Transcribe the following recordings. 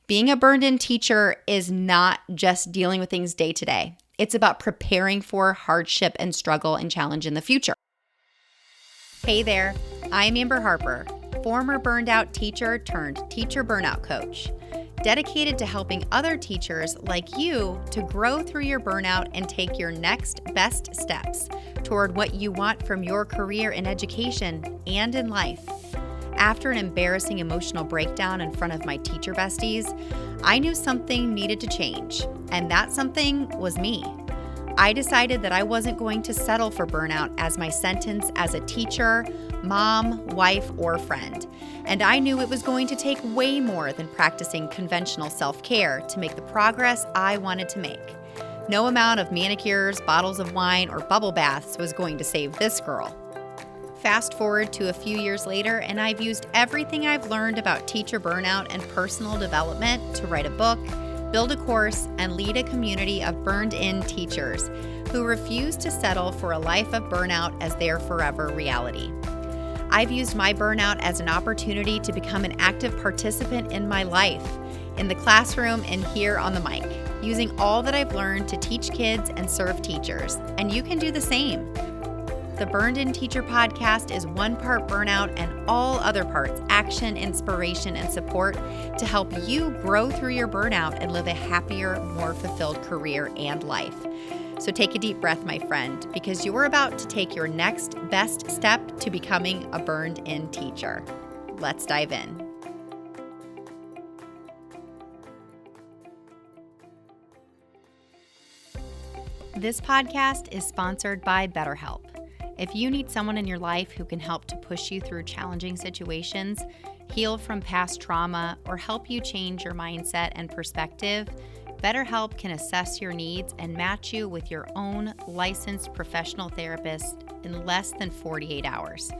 Being a burned-in teacher is not just dealing with things day to day. It's about preparing for hardship and struggle and challenge in the future. Hey there, I'm Amber Harper, former burned-out teacher turned teacher burnout coach, dedicated to helping other teachers like you to grow through your burnout and take your next best steps toward what you want from your career in education and in life. After an embarrassing emotional breakdown in front of my teacher besties, I knew something needed to change, and that something was me. I decided that I wasn't going to settle for burnout as my sentence as a teacher, mom, wife, or friend. And I knew it was going to take way more than practicing conventional self-care to make the progress I wanted to make. No amount of manicures, bottles of wine, or bubble baths was going to save this girl. Fast forward to a few years later, and I've used everything I've learned about teacher burnout and personal development to write a book, build a course, and lead a community of burned-in teachers who refuse to settle for a life of burnout as their forever reality. I've used my burnout as an opportunity to become an active participant in my life, in the classroom and here on the mic, using all that I've learned to teach kids and serve teachers, and you can do the same. The Burned-In Teacher podcast is one part burnout and all other parts action, inspiration, and support to help you grow through your burnout and live a happier, more fulfilled career and life. So take a deep breath, my friend, because you're about to take your next best step to becoming a burned-in teacher. Let's dive in. This podcast is sponsored by BetterHelp. If you need someone in your life who can help to push you through challenging situations, heal from past trauma, or help you change your mindset and perspective, BetterHelp can assess your needs and match you with your own licensed professional therapist in less than 48 hours.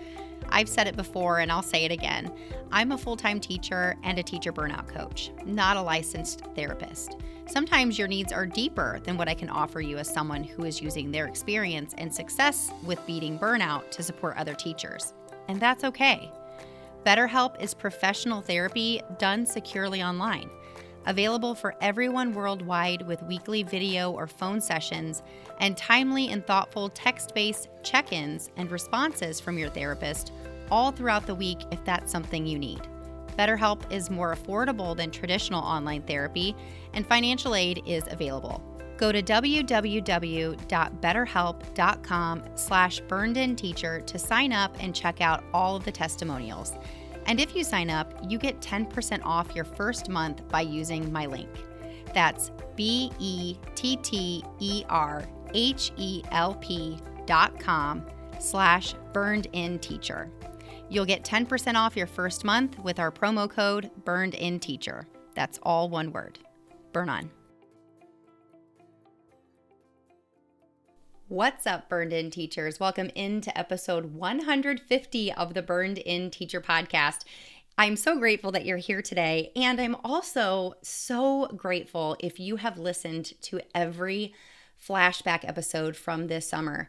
I've said it before and I'll say it again. I'm a full-time teacher and a teacher burnout coach, not a licensed therapist. Sometimes your needs are deeper than what I can offer you as someone who is using their experience and success with beating burnout to support other teachers. And that's okay. BetterHelp is professional therapy done securely online, available for everyone worldwide with weekly video or phone sessions and timely and thoughtful text-based check-ins and responses from your therapist all throughout the week if that's something you need. BetterHelp is more affordable than traditional online therapy, and financial aid is available. Go to www.betterhelp.com/burnedinteacher to sign up and check out all of the testimonials. And if you sign up, you get 10% off your first month by using my link. That's betterhelp.com/burnedinteacher. You'll get 10% off your first month with our promo code BurnedInTeacher. That's all one word. Burn on. What's up, Burned-In Teachers? Welcome into episode 150 of the Burned-In Teacher podcast. I'm so grateful that you're here today, and I'm also so grateful if you have listened to every flashback episode from this summer.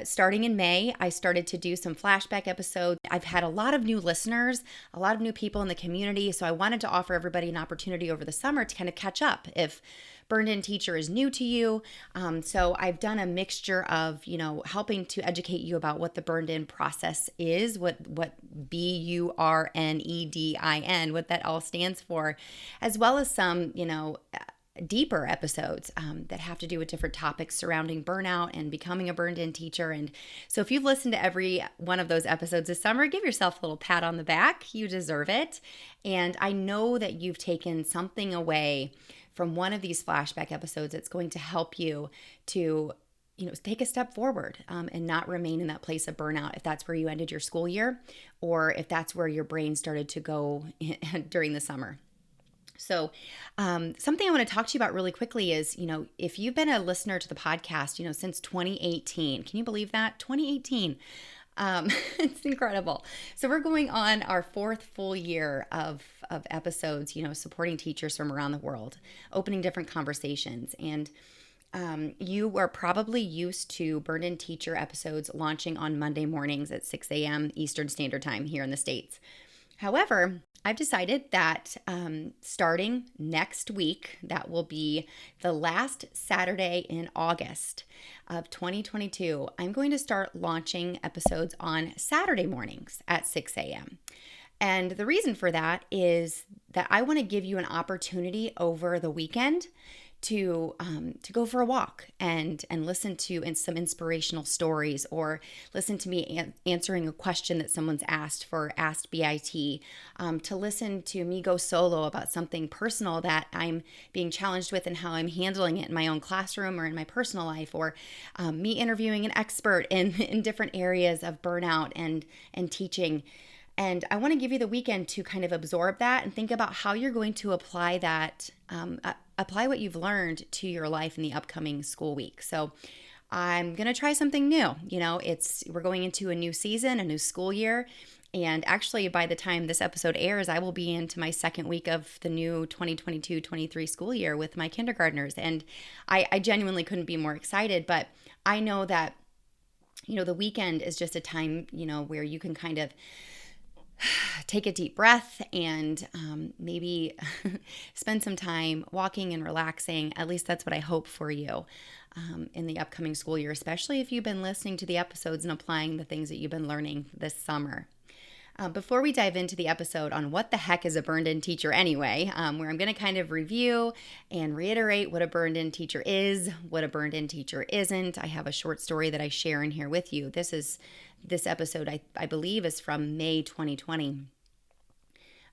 Starting in May, I started to do some flashback episodes. I've had a lot of new listeners, a lot of new people in the community, so I wanted to offer everybody an opportunity over the summer to kind of catch up if Burned-In Teacher is new to you. So I've done a mixture of, helping to educate you about what the burned-in process is, what BURNEDIN, what that all stands for, as well as some, deeper episodes that have to do with different topics surrounding burnout and becoming a burned-in teacher. And so if you've listened to every one of those episodes this summer, give yourself a little pat on the back. You deserve it. And I know that you've taken something away from one of these flashback episodes that's going to help you to take a step forward and not remain in that place of burnout if that's where you ended your school year or if that's where your brain started to go during the summer. So something I want to talk to you about really quickly is, if you've been a listener to the podcast, since 2018, can you believe that? 2018. It's incredible. So we're going on our fourth full year of episodes, supporting teachers from around the world, opening different conversations. And you are probably used to Burned-In Teacher episodes launching on Monday mornings at 6 a.m. Eastern Standard Time here in the States. However, I've decided that starting next week, that will be the last Saturday in August of 2022, I'm going to start launching episodes on Saturday mornings at 6 a.m. And the reason for that is that I want to give you an opportunity over the weekend to go for a walk and listen to some inspirational stories, or listen to me answering a question that someone's asked for Asked BIT, to listen to me go solo about something personal that I'm being challenged with and how I'm handling it in my own classroom or in my personal life, or me interviewing an expert in different areas of burnout and teaching. And I want to give you the weekend to kind of absorb that and think about how you're going to apply that, apply what you've learned to your life in the upcoming school week. So I'm going to try something new. We're going into a new season, a new school year. And actually, by the time this episode airs, I will be into my second week of the new 2022-23 school year with my kindergartners. And I genuinely couldn't be more excited. But I know that, the weekend is just a time, where you can kind of take a deep breath and maybe spend some time walking and relaxing. At least that's what I hope for you in the upcoming school year, especially if you've been listening to the episodes and applying the things that you've been learning this summer. Before we dive into the episode on what the heck is a burned-in teacher anyway, where I'm going to kind of review and reiterate what a burned-in teacher is, what a burned-in teacher isn't. I have a short story that I share in here with you. This episode, I believe, is from May 2020.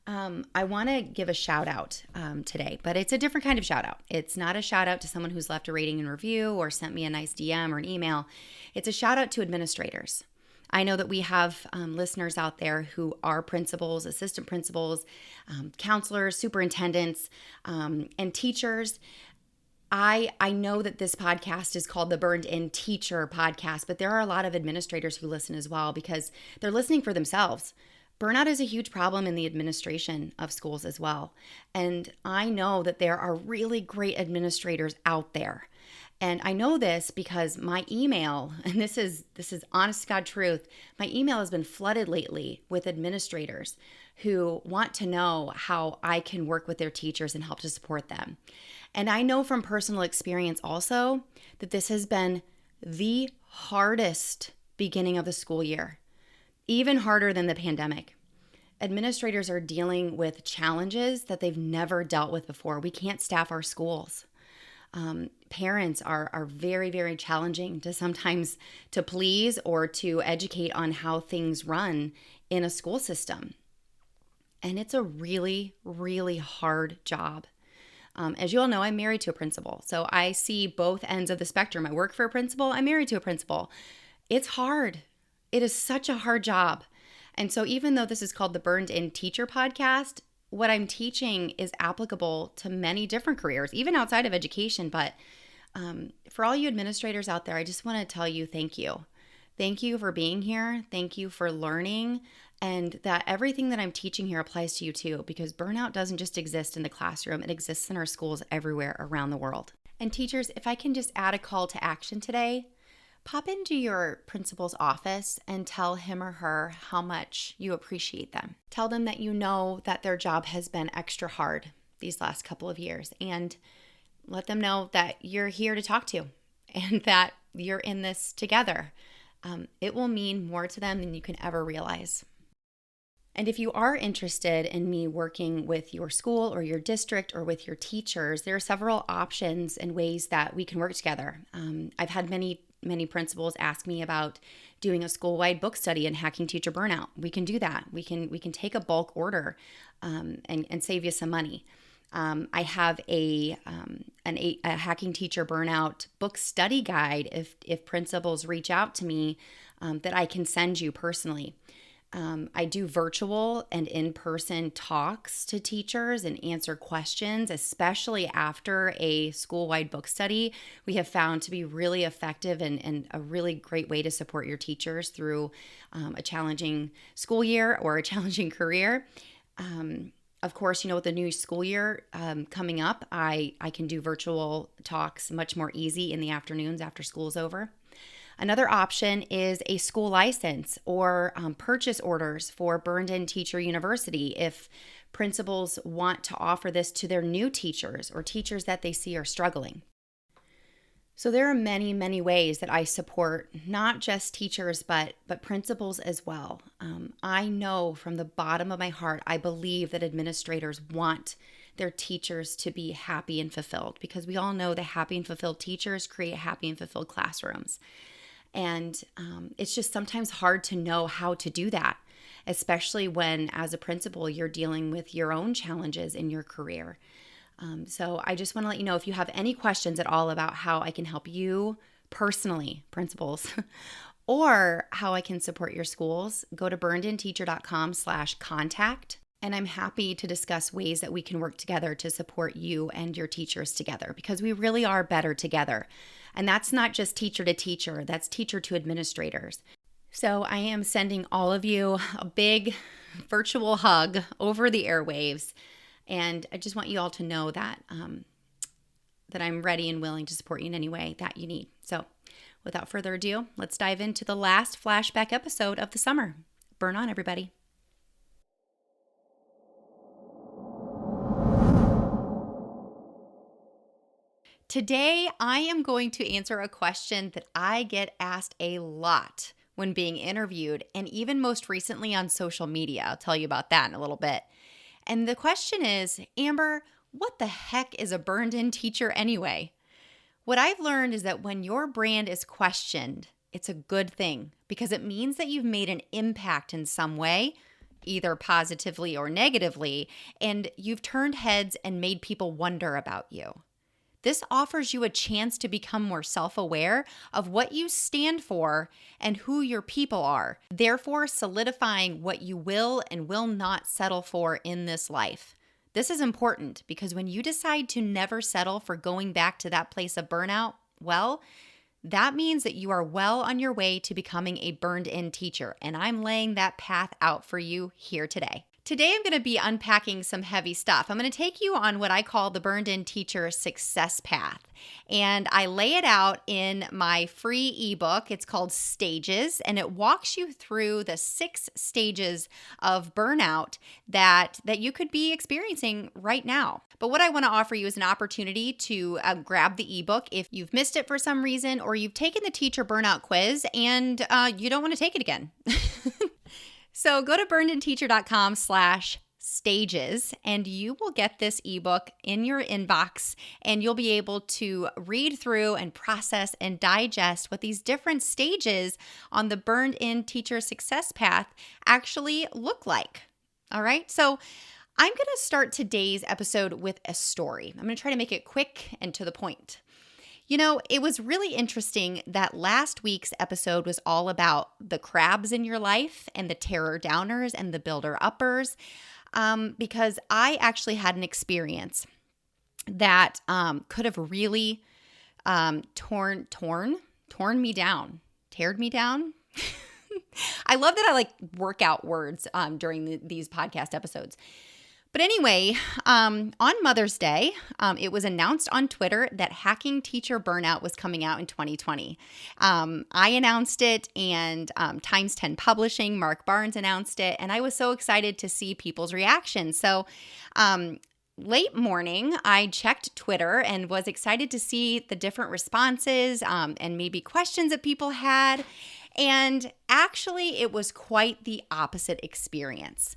I want to give a shout out today, but it's a different kind of shout out. It's not a shout out to someone who's left a rating and review or sent me a nice DM or an email. It's a shout out to administrators. I know that we have listeners out there who are principals, assistant principals, counselors, superintendents, and teachers. I know that this podcast is called the Burned In Teacher Podcast, but there are a lot of administrators who listen as well because they're listening for themselves. Burnout is a huge problem in the administration of schools as well. And I know that there are really great administrators out there. And I know this because my email, and this is honest to God truth, my email has been flooded lately with administrators who want to know how I can work with their teachers and help to support them. And I know from personal experience also that this has been the hardest beginning of the school year, even harder than the pandemic. Administrators are dealing with challenges that they've never dealt with before. We can't staff our schools. Parents are very, very challenging to sometimes to please or to educate on how things run in a school system. And it's a really, really hard job. As you all know, I'm married to a principal. So I see both ends of the spectrum. I work for a principal. I'm married to a principal. It's hard. It is such a hard job. And so even though this is called the Burned In Teacher Podcast, what I'm teaching is applicable to many different careers, even outside of education. But for all you administrators out there, I just want to tell you thank you. Thank you for being here. Thank you for learning, and that everything that I'm teaching here applies to you too, because burnout doesn't just exist in the classroom. It exists in our schools everywhere around the world. And teachers, if I can just add a call to action today, pop into your principal's office and tell him or her how much you appreciate them. Tell them that you know that their job has been extra hard these last couple of years, and let them know that you're here to talk to and that you're in this together. It will mean more to them than you can ever realize. And if you are interested in me working with your school or your district or with your teachers, there are several options and ways that we can work together. I've had many principals ask me about doing a school-wide book study and hacking teacher burnout. We can do that. We can take a bulk order and save you some money. I have a hacking teacher burnout book study guide if principals reach out to me that I can send you personally. I do virtual and in-person talks to teachers and answer questions, especially after a school-wide book study. We have found to be really effective and a really great way to support your teachers through a challenging school year or a challenging career. Of course, with the new school year coming up, I can do virtual talks much more easy in the afternoons after school's over. Another option is a school license or purchase orders for Burned In Teacher University. If principals want to offer this to their new teachers or teachers that they see are struggling. So there are many, many ways that I support not just teachers, but principals as well. I know from the bottom of my heart, I believe that administrators want their teachers to be happy and fulfilled, because we all know that happy and fulfilled teachers create happy and fulfilled classrooms. And it's just sometimes hard to know how to do that, especially when, as a principal, you're dealing with your own challenges in your career. So I just want to let you know, if you have any questions at all about how I can help you personally, principals, or how I can support your schools, go to burnedinteacher.com/contact. And I'm happy to discuss ways that we can work together to support you and your teachers together, because we really are better together. And that's not just teacher to teacher, that's teacher to administrators. So I am sending all of you a big virtual hug over the airwaves. And I just want you all to know that that I'm ready and willing to support you in any way that you need. So without further ado, let's dive into the last flashback episode of the summer. Burn on, everybody. Today, I am going to answer a question that I get asked a lot when being interviewed, and even most recently on social media. I'll tell you about that in a little bit. And the question is, Amber, what the heck is a burned-in teacher anyway? What I've learned is that when your brand is questioned, it's a good thing, because it means that you've made an impact in some way, either positively or negatively, and you've turned heads and made people wonder about you. This offers you a chance to become more self-aware of what you stand for and who your people are, therefore solidifying what you will and will not settle for in this life. This is important because when you decide to never settle for going back to that place of burnout, well, that means that you are well on your way to becoming a burned-in teacher, and I'm laying that path out for you here today. Today, I'm going to be unpacking some heavy stuff. I'm going to take you on what I call the burned-in teacher success path. And I lay it out in my free ebook. It's called Stages, and it walks you through the 6 stages of burnout that you could be experiencing right now. But what I want to offer you is an opportunity to grab the ebook if you've missed it for some reason, or you've taken the teacher burnout quiz and you don't want to take it again. So go to burnedinteacher.com/stages and you will get this ebook in your inbox, and you'll be able to read through and process and digest what these different stages on the burned-in teacher success path actually look like. All right, so I'm going to start today's episode with a story. I'm going to try to make it quick and to the point. You know, it was really interesting that last week's episode was all about the crabs in your life and the terror downers and the builder uppers, because I actually had an experience that could have really torn me down, teared me down. I love that I work out words during these podcast episodes. But anyway, on Mother's Day, it was announced on Twitter that Hacking Teacher Burnout was coming out in 2020. I announced it, and Times 10 Publishing, Mark Barnes announced it, and I was so excited to see people's reactions. So late morning, I checked Twitter and was excited to see the different responses and maybe questions that people had. And actually, it was quite the opposite experience.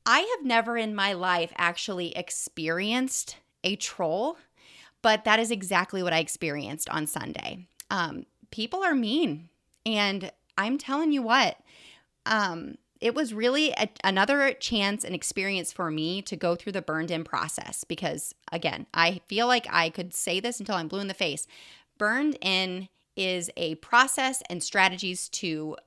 I have never in my life actually experienced a troll, but that is exactly what I experienced on Sunday. People are mean, and I'm telling you what, it was really another chance and experience for me to go through the burned-in process because, again, I feel like I could say this until I'm blue in the face. Burned in is a process and strategies to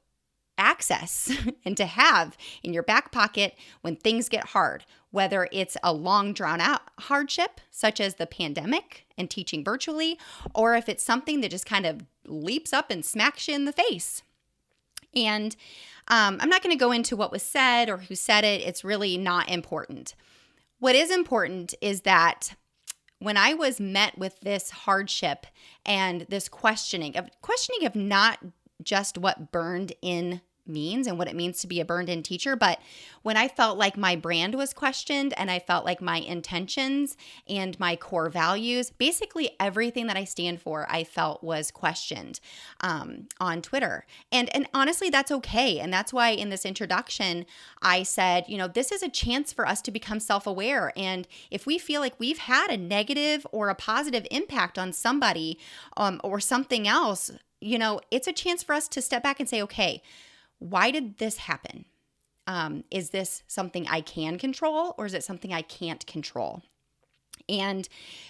access and to have in your back pocket when things get hard, whether it's a long drawn out hardship such as the pandemic and teaching virtually, or if it's something that just kind of leaps up and smacks you in the face. And I'm not going to go into what was said or who said it. It's really not important. What is important is that when I was met with this hardship and this questioning of not just what burned in means and what it means to be a burned-in teacher. But when I felt like my brand was questioned and I felt like my intentions and my core values, basically everything that I stand for, I felt was questioned on Twitter. And honestly, that's okay. And that's why in this introduction, I said, this is a chance for us to become self-aware. And if we feel like we've had a negative or a positive impact on somebody or something else, it's a chance for us to step back and say, okay, why did this happen? Is this something I can control or is it something I can't control? And,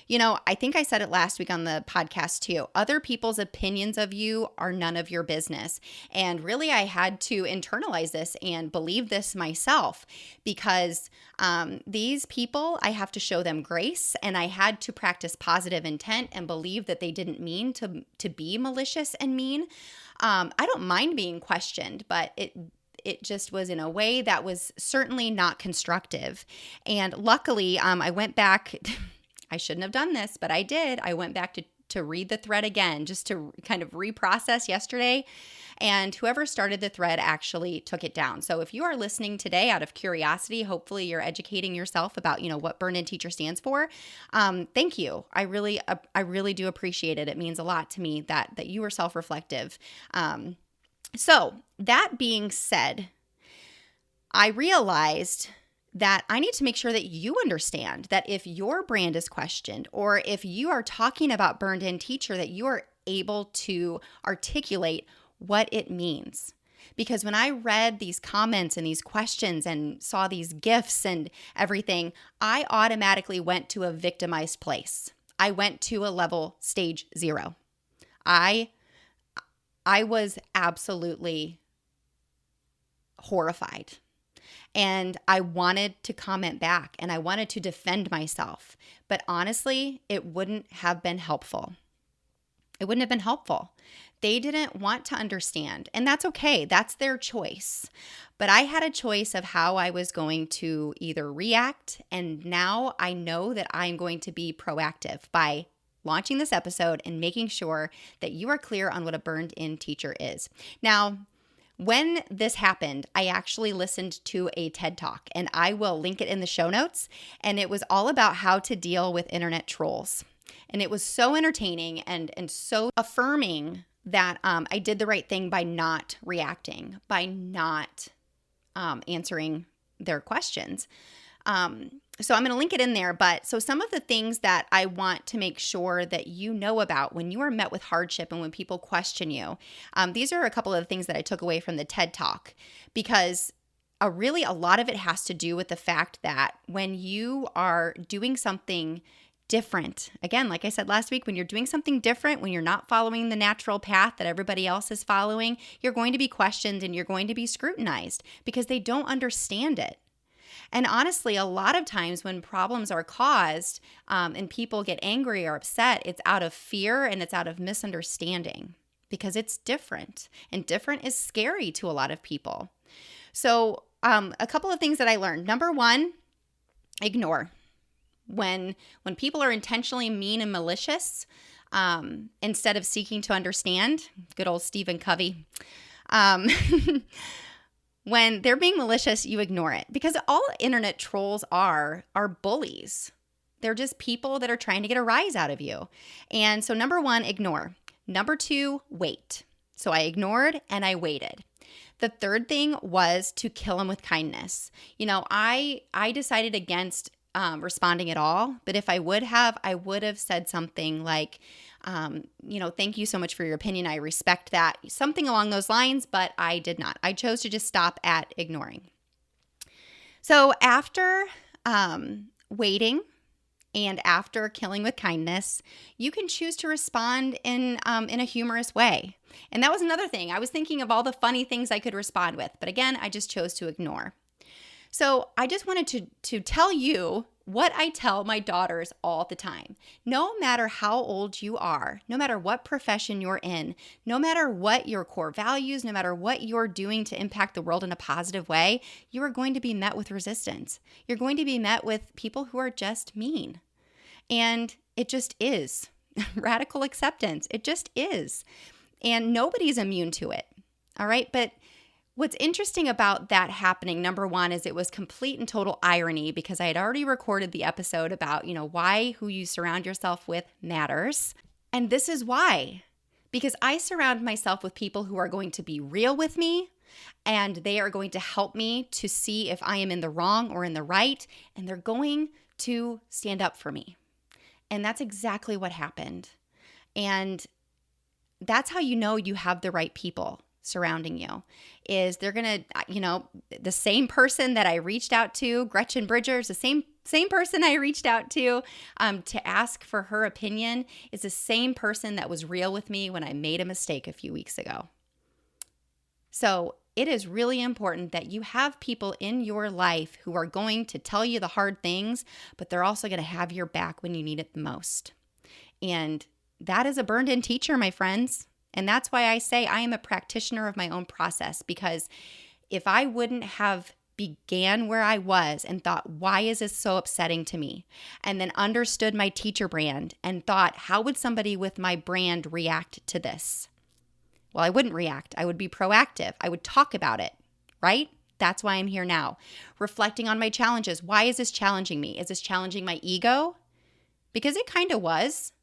I think I said it last week on the podcast too. Other people's opinions of you are none of your business. And really, I had to internalize this and believe this myself because these people, I have to show them grace, and I had to practice positive intent and believe that they didn't mean to be malicious and mean. I don't mind being questioned, but it just was in a way that was certainly not constructive. And luckily, I went back. I shouldn't have done this, but I did. I went back to read the thread again, just to kind of reprocess yesterday. And whoever started the thread actually took it down. So if you are listening today out of curiosity, hopefully you're educating yourself about, what Burn-In Teacher stands for. Thank you. I really do appreciate it. It means a lot to me that you are self-reflective. So that being said, I realized that I need to make sure that you understand that if your brand is questioned or if you are talking about burned-in teacher, that you are able to articulate what it means. Because when I read these comments and these questions and saw these GIFs and everything, I automatically went to a victimized place. I went to a level stage 0. I was absolutely horrified. And I wanted to comment back and I wanted to defend myself. But honestly, it wouldn't have been helpful. It wouldn't have been helpful. They didn't want to understand. And that's okay. That's their choice. But I had a choice of how I was going to either react. And now I know that I'm going to be proactive by launching this episode and making sure that you are clear on what a burned-in teacher is. Now, when this happened, I actually listened to a TED Talk, and I will link it in the show notes, and it was all about how to deal with internet trolls. And it was so entertaining and so affirming that I did the right thing by not reacting, by not answering their questions. So I'm going to link it in there. But so some of the things that I want to make sure that you know about when you are met with hardship and when people question you, these are a couple of things that I took away from the TED Talk, because really a lot of it has to do with the fact that when you are doing something different, again, like I said last week, when you're doing something different, when you're not following the natural path that everybody else is following, you're going to be questioned and you're going to be scrutinized because they don't understand it. And honestly, a lot of times when problems are caused and people get angry or upset, it's out of fear and it's out of misunderstanding because it's different. And different is scary to a lot of people. So a couple of things that I learned. Number one, ignore. When people are intentionally mean and malicious, instead of seeking to understand, good old Stephen Covey, when they're being malicious, you ignore it, because all internet trolls are bullies. They're just people that are trying to get a rise out of you. And so number one, ignore. Number two, wait. So I ignored and I waited. The third thing was to kill them with kindness. I decided against responding at all, but if I would have said something like, thank you so much for your opinion. I respect that. Something along those lines, but I did not. I chose to just stop at ignoring. So after waiting and after killing with kindness, you can choose to respond in a humorous way. And that was another thing. I was thinking of all the funny things I could respond with, but again, I just chose to ignore. So I just wanted to tell you what I tell my daughters all the time. No matter how old you are, no matter what profession you're in, no matter what your core values, no matter what you're doing to impact the world in a positive way, you are going to be met with resistance. You're going to be met with people who are just mean. And it just is. Radical acceptance. It just is. And nobody's immune to it. All right. But What's interesting about that happening, number one, is it was complete and total irony because I had already recorded the episode about, why who you surround yourself with matters. And this is why. Because I surround myself with people who are going to be real with me, and they are going to help me to see if I am in the wrong or in the right, and they're going to stand up for me. And that's exactly what happened. And that's how you know you have the right people surrounding you, is they're going to, the same person that I reached out to, Gretchen Bridgers, the same person I reached out to ask for her opinion is the same person that was real with me when I made a mistake a few weeks ago. So it is really important that you have people in your life who are going to tell you the hard things, but they're also going to have your back when you need it the most. And that is a burned-in teacher, my friends. And that's why I say I am a practitioner of my own process, because if I wouldn't have began where I was and thought, why is this so upsetting to me? And then understood my teacher brand and thought, how would somebody with my brand react to this? Well, I wouldn't react. I would be proactive. I would talk about it, right? That's why I'm here now. Reflecting on my challenges. Why is this challenging me? Is this challenging my ego? Because it kind of was.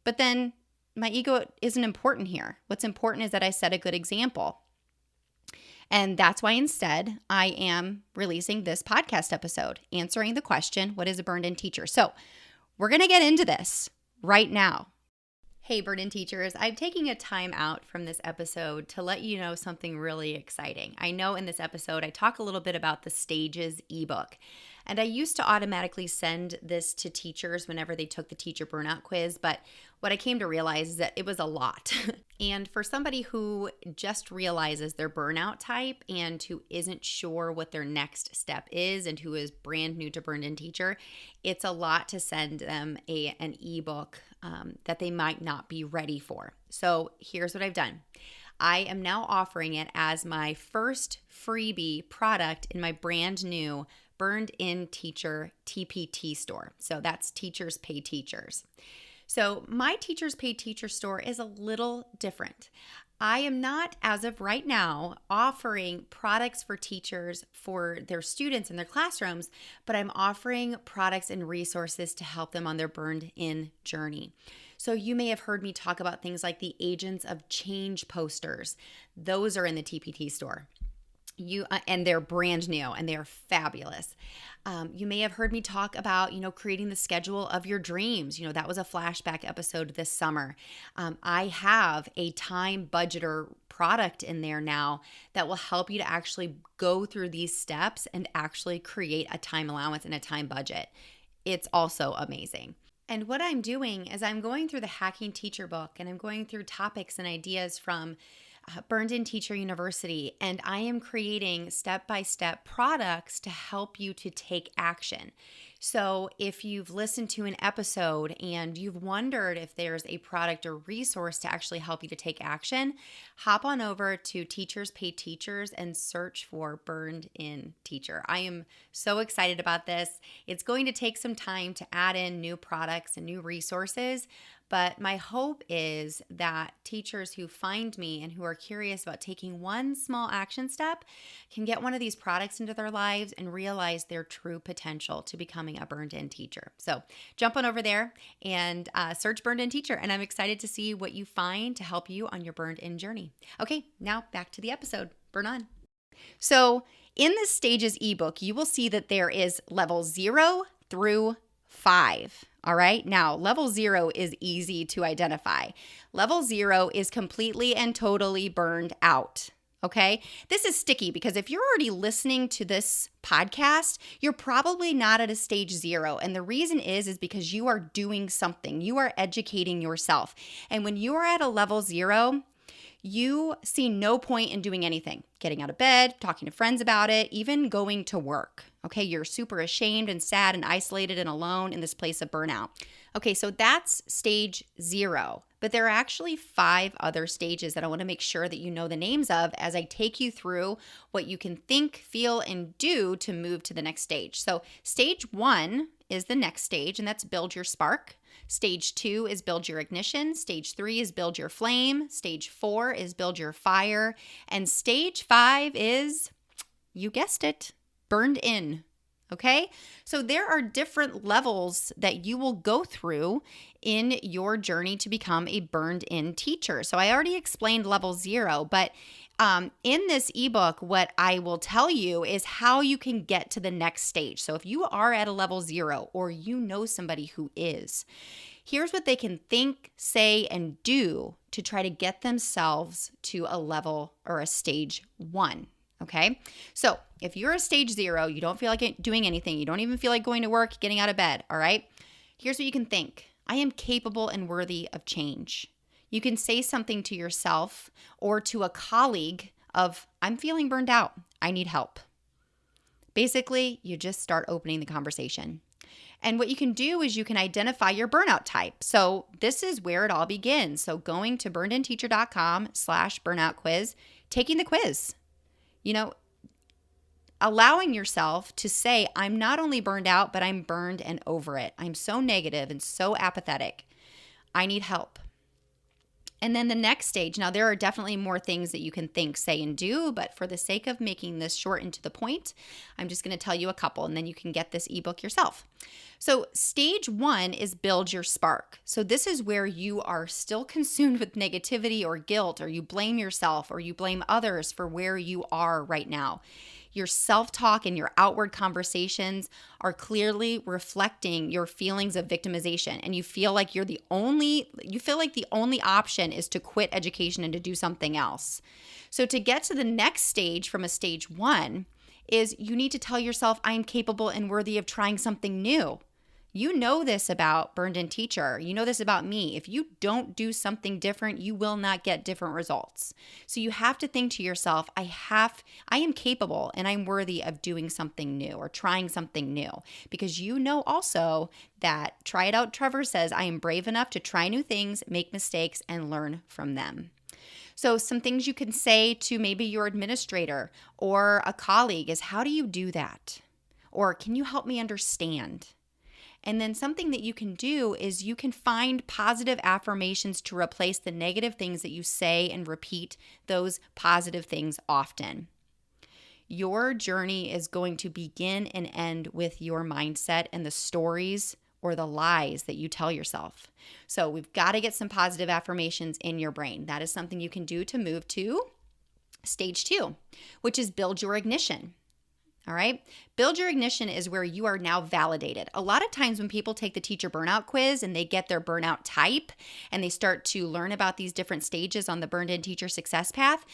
But then my ego isn't important here. What's important is that I set a good example. And that's why instead I am releasing this podcast episode, answering the question, what is a burned-in teacher? So we're going to get into this right now. Hey, burned-in teachers, I'm taking a time out from this episode to let you know something really exciting. I know in this episode I talk a little bit about the Stages ebook. And I used to automatically send this to teachers whenever they took the teacher burnout quiz, but what I came to realize is that it was a lot. And for somebody who just realizes their burnout type and who isn't sure what their next step is and who is brand new to burned-in teacher, it's a lot to send them an ebook that they might not be ready for. So here's what I've done. I am now offering it as my first freebie product in my brand new Burned-in Teacher TPT store. So that's Teachers Pay Teachers. So my Teachers Pay Teacher store is a little different. I am not, as of right now, offering products for teachers for their students in their classrooms, but I'm offering products and resources to help them on their burned-in journey. So you may have heard me talk about things like the Agents of Change posters. Those are in the TPT store. And they're brand new and they are fabulous. You may have heard me talk about, creating the schedule of your dreams. That was a Flashback episode this summer. I have a time budgeter product in there now that will help you to actually go through these steps and actually create a time allowance and a time budget. It's also amazing. And what I'm doing is I'm going through the Hacking Teacher book and I'm going through topics and ideas from Burned-in Teacher University, and I am creating step-by-step products to help you to take action. So if you've listened to an episode and you've wondered if there's a product or resource to actually help you to take action, hop on over to Teachers Pay Teachers and search for Burned-in Teacher. I am so excited about this. It's going to take some time to add in new products and new resources, but my hope is that teachers who find me and who are curious about taking one small action step can get one of these products into their lives and realize their true potential to becoming a burned-in teacher. So jump on over there and search Burned-in Teacher, and I'm excited to see what you find to help you on your burned-in journey. Okay, now back to the episode. Burn on. So in this Stages ebook, you will see that there is level 0 through 5. All right. Now, level 0 is easy to identify. Level 0 is completely and totally burned out. Okay. This is sticky because if you're already listening to this podcast, you're probably not at a stage 0. And the reason is because you are doing something. You are educating yourself. And when you are at a level 0, you see no point in doing anything, getting out of bed, talking to friends about it, even going to work. Okay, you're super ashamed and sad and isolated and alone in this place of burnout. Okay, so that's stage 0. But there are actually 5 other stages that I want to make sure that you know the names of as I take you through what you can think, feel, and do to move to the next stage. So stage 1 is the next stage, and that's build your spark. Stage 2 is build your ignition. Stage 3 is build your flame. Stage 4 is build your fire. And stage 5 is, you guessed it, burned in. Okay? So there are different levels that you will go through in your journey to become a burned in teacher. So I already explained level 0, but in this ebook, what I will tell you is how you can get to the next stage. So if you are at a level 0 or you know somebody who is, here's what they can think, say, and do to try to get themselves to a level or a stage 1. Okay? So if you're a stage 0, you don't feel like doing anything, you don't even feel like going to work, getting out of bed, all right? Here's what you can think. I am capable and worthy of change. You can say something to yourself or to a colleague of, I'm feeling burned out. I need help. Basically, you just start opening the conversation. And what you can do is you can identify your burnout type. So this is where it all begins. So going to burnedinteacher.com/burnout quiz, taking the quiz, allowing yourself to say, I'm not only burned out, but I'm burned and over it. I'm so negative and so apathetic. I need help. And then the next stage, now there are definitely more things that you can think, say, and do, but for the sake of making this short and to the point, I'm just going to tell you a couple, and then you can get this ebook yourself. So stage 1 is build your spark. So this is where you are still consumed with negativity or guilt, or you blame yourself, or you blame others for where you are right now. Your self-talk and your outward conversations are clearly reflecting your feelings of victimization, and you feel like the only option is to quit education and to do something else. So to get to the next stage from a stage 1 is you need to tell yourself, I am capable and worthy of trying something new. You know this about Burned In Teacher. You know this about me. If you don't do something different, you will not get different results. So you have to think to yourself, I am capable and I'm worthy of doing something new or trying something new. Because you know also that Try It Out Trevor says, I am brave enough to try new things, make mistakes, and learn from them. So some things you can say to maybe your administrator or a colleague is, how do you do that? Or can you help me understand? And then something that you can do is you can find positive affirmations to replace the negative things that you say and repeat those positive things often. Your journey is going to begin and end with your mindset and the stories or the lies that you tell yourself. So we've got to get some positive affirmations in your brain. That is something you can do to move to stage 2, which is build your ignition. All right. Build your ignition is where you are now validated. A lot of times when people take the teacher burnout quiz and they get their burnout type and they start to learn about these different stages on the Burned In Teacher Success Path,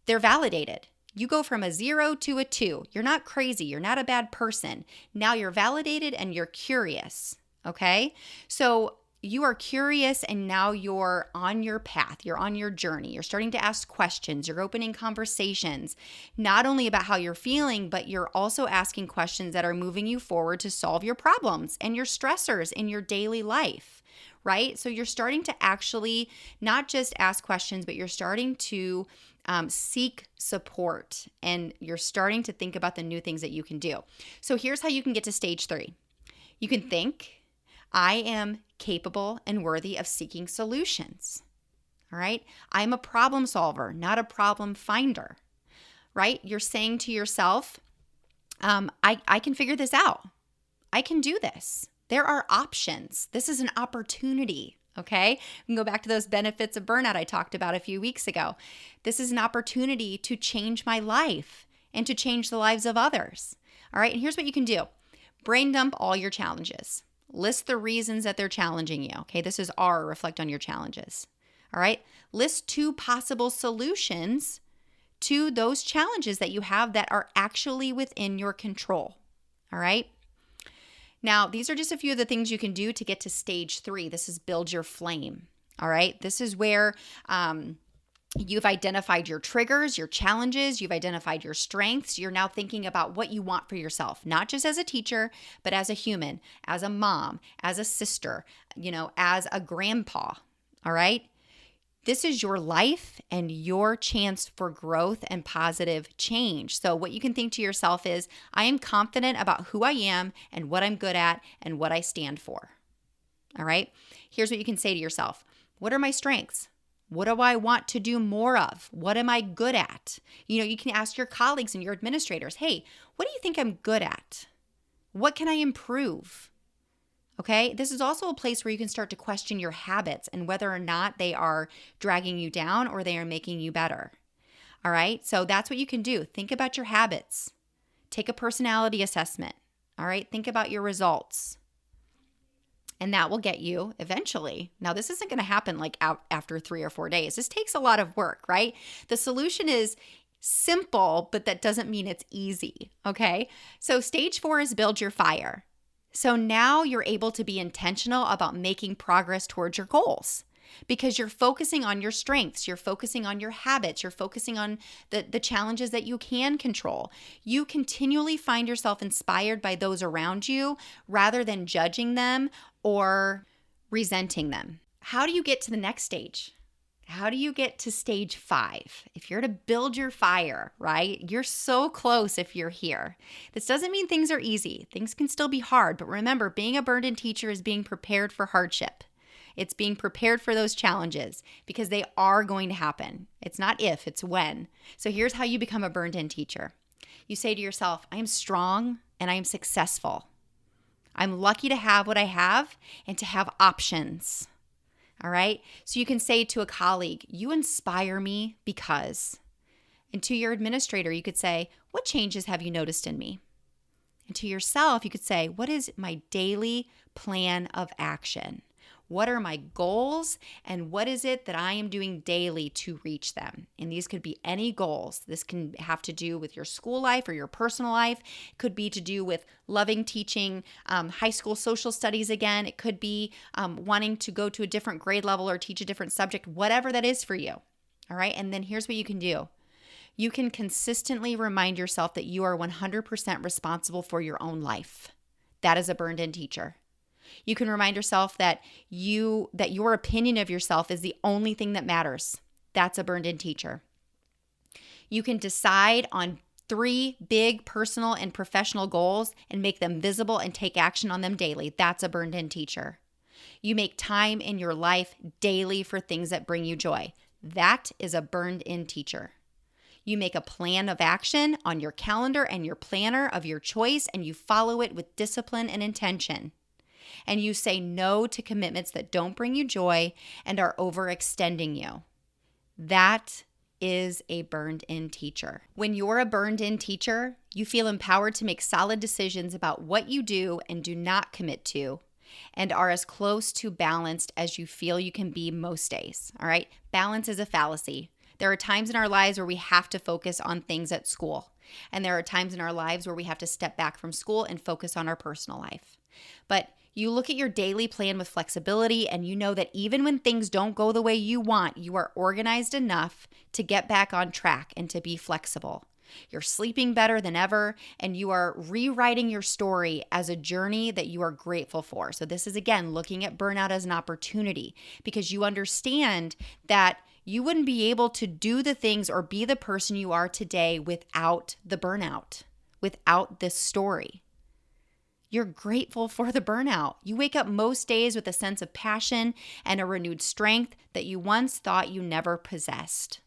they're validated. You go from a 0 to a 2. You're not crazy. You're not a bad person. Now you're validated and you're curious. Okay. So you are curious and now you're on your path. You're on your journey. You're starting to ask questions. You're opening conversations, not only about how you're feeling, but you're also asking questions that are moving you forward to solve your problems and your stressors in your daily life, right? So you're starting to actually not just ask questions, but you're starting to seek support and you're starting to think about the new things that you can do. So here's how you can get to stage 3. You can think, I am capable and worthy of seeking solutions. All right. I'm a problem solver, not a problem finder, right? You're saying to yourself, I can figure this out. I can do this. There are options. This is an opportunity. Okay. We can go back to those benefits of burnout I talked about a few weeks ago. This is an opportunity to change my life and to change the lives of others. All right. And here's what you can do. Brain dump all your challenges. List the reasons that they're challenging you. Okay, this is R, reflect on your challenges. All right, list 2 possible solutions to those challenges that you have that are actually within your control. All right. Now, these are just a few of the things you can do to get to stage 3. This is build your flame. All right, this is where you've identified your triggers, your challenges, you've identified your strengths. You're now thinking about what you want for yourself, not just as a teacher, but as a human, as a mom, as a sister, as a grandpa. All right. This is your life and your chance for growth and positive change. So what you can think to yourself is, I am confident about who I am and what I'm good at and what I stand for. All right? Here's what you can say to yourself. What are my strengths? What do I want to do more of? What am I good at? You can ask your colleagues and your administrators, hey, what do you think I'm good at? What can I improve? Okay, this is also a place where you can start to question your habits and whether or not they are dragging you down or they are making you better. All right, so that's what you can do. Think about your habits. Take a personality assessment. All right, think about your results. And that will get you eventually. Now, this isn't going to happen like after 3 or 4 days. This takes a lot of work, right? The solution is simple, but that doesn't mean it's easy. Okay, so stage 4 is build your fire. So now you're able to be intentional about making progress towards your goals because you're focusing on your strengths, you're focusing on your habits, you're focusing on the challenges that you can control. You continually find yourself inspired by those around you rather than judging them or resenting them. How do you get to the next stage? How do you get to stage 5? If you're to build your fire, right? You're so close if you're here. This doesn't mean things are easy. Things can still be hard, but remember, being a burned-in teacher is being prepared for hardship. It's being prepared for those challenges because they are going to happen. It's not if, it's when. So here's how you become a burned-in teacher. You say to yourself, I am strong and I am successful. I'm lucky to have what I have and to have options. All right. So you can say to a colleague, you inspire me because. And to your administrator, you could say, what changes have you noticed in me? And to yourself, you could say, what is my daily plan of action? What are my goals and what is it that I am doing daily to reach them? And these could be any goals. This can have to do with your school life or your personal life. It could be to do with loving teaching high school social studies again. It could be wanting to go to a different grade level or teach a different subject, whatever that is for you. All right. And then here's what you can do. You can consistently remind yourself that you are 100% responsible for your own life. That is a burned-in teacher. You can remind yourself that your opinion of yourself is the only thing that matters. That's a burned-in teacher. You can decide on 3 big personal and professional goals and make them visible and take action on them daily. That's a burned-in teacher. You make time in your life daily for things that bring you joy. That is a burned-in teacher. You make a plan of action on your calendar and your planner of your choice, and you follow it with discipline and intention. And you say no to commitments that don't bring you joy and are overextending you. That is a burned-in teacher. When you're a burned-in teacher, you feel empowered to make solid decisions about what you do and do not commit to, and are as close to balanced as you feel you can be most days. All right? Balance is a fallacy. There are times in our lives where we have to focus on things at school. And there are times in our lives where we have to step back from school and focus on our personal life. But you look at your daily plan with flexibility and you know that even when things don't go the way you want, you are organized enough to get back on track and to be flexible. You're sleeping better than ever and you are rewriting your story as a journey that you are grateful for. So this is, again, looking at burnout as an opportunity because you understand that you wouldn't be able to do the things or be the person you are today without the burnout, without this story. You're grateful for the burnout. You wake up most days with a sense of passion and a renewed strength that you once thought you never possessed.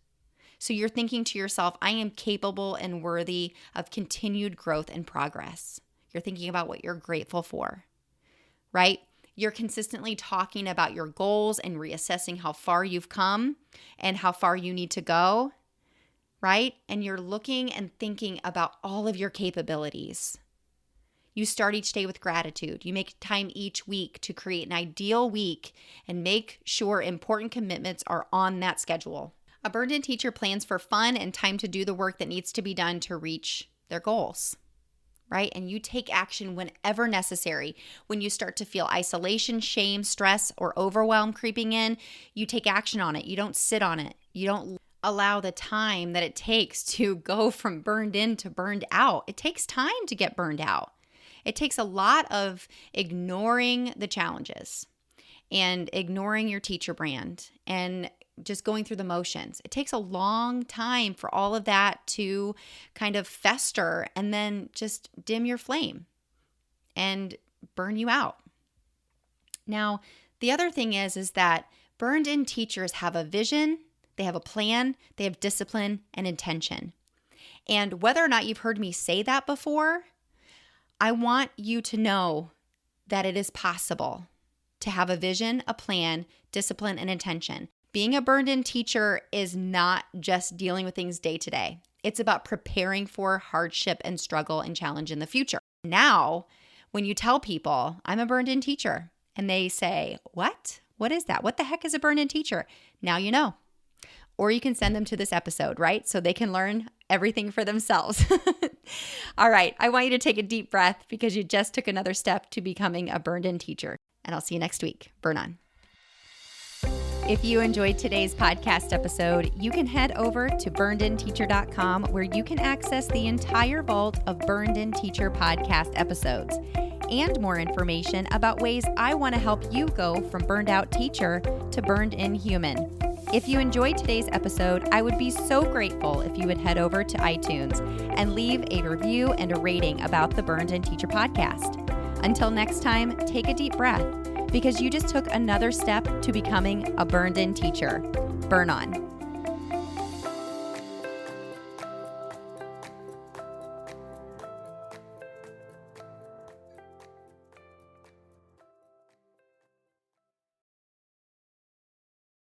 So you're thinking to yourself, I am capable and worthy of continued growth and progress. You're thinking about what you're grateful for, right? You're consistently talking about your goals and reassessing how far you've come and how far you need to go, right? And you're looking and thinking about all of your capabilities. You start each day with gratitude. You make time each week to create an ideal week and make sure important commitments are on that schedule. A burned-in teacher plans for fun and time to do the work that needs to be done to reach their goals, right? And you take action whenever necessary. When you start to feel isolation, shame, stress, or overwhelm creeping in, you take action on it. You don't sit on it. You don't allow the time that it takes to go from burned in to burned out. It takes time to get burned out. It takes a lot of ignoring the challenges and ignoring your teacher brand and just going through the motions. It takes a long time for all of that to kind of fester and then just dim your flame and burn you out. Now, the other thing is that burned in teachers have a vision, they have a plan, they have discipline and intention. And whether or not you've heard me say that before, I want you to know that it is possible to have a vision, a plan, discipline, and intention. Being a burned-in teacher is not just dealing with things day to day. It's about preparing for hardship and struggle and challenge in the future. Now, when you tell people, I'm a burned-in teacher, and they say, what? What is that? What the heck is a burned-in teacher? Now you know. Or you can send them to this episode, right? So they can learn everything for themselves. All right, I want you to take a deep breath because you just took another step to becoming a burned-in teacher. And I'll see you next week. Burn on. If you enjoyed today's podcast episode, you can head over to burnedinteacher.com where you can access the entire vault of Burned In Teacher podcast episodes and more information about ways I want to help you go from burned out teacher to burned in human. If you enjoyed today's episode, I would be so grateful if you would head over to iTunes and leave a review and a rating about the Burned In Teacher podcast. Until next time, take a deep breath because you just took another step to becoming a burned in teacher. Burn on.